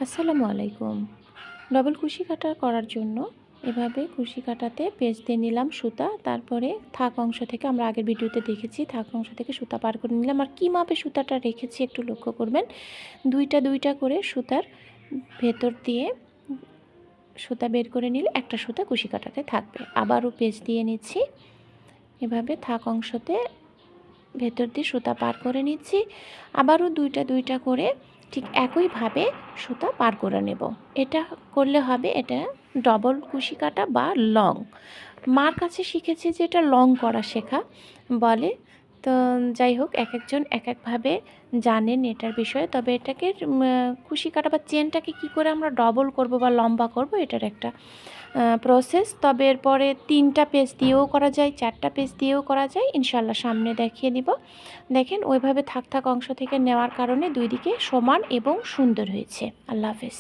আসসালামু আলাইকুম। ডবল কুশি কাটা করার জন্য এভাবে কুশি কাটাতে পেঁচ দিয়ে নিলাম সুতা। তারপরে থাক অংশ থেকে আমরা আগের ভিডিওতে দেখেছি, থাক অংশ থেকে সুতা পার করে নিলাম। আর কী মাপে সুতাটা রেখেছি একটু লক্ষ্য করবেন। দুইটা করে সুতার ভেতর দিয়ে সুতা বের করে নিলে একটা সুতা কুশি কাটাতে থাকবে। আবারও পেঁচ দিয়ে নিচ্ছি। এভাবে থাক অংশতে ভেতর দিয়ে সুতা পার করে নিচ্ছি। আবারও দুইটা করে ঠিক একইভাবে সুতা পার করে নেব। এটা করলে হবে এটা ডবল কুশি কাটা বা লং। মার কাছে শিখেছি যে এটা লং করা শেখা বলে। তো যাই হোক, একজন এক একভাবে জানেন এটার বিষয়ে। তবে এটাকে কুশি কাটা বা চেনটাকে কী করে আমরা ডবল করব বা লম্বা করব এটার একটা প্রসেস। তবে এরপরে 3টা পেজ দিয়েও করা যায়, 4টা পেজ দিয়েও করা যায়। ইনশাল্লাহ সামনে দেখিয়ে দিব। দেখেন ওইভাবে থাক অংশ থেকে নেওয়ার কারণে দুই দিকে সমান এবং সুন্দর হয়েছে। আল্লাহ হাফেজ।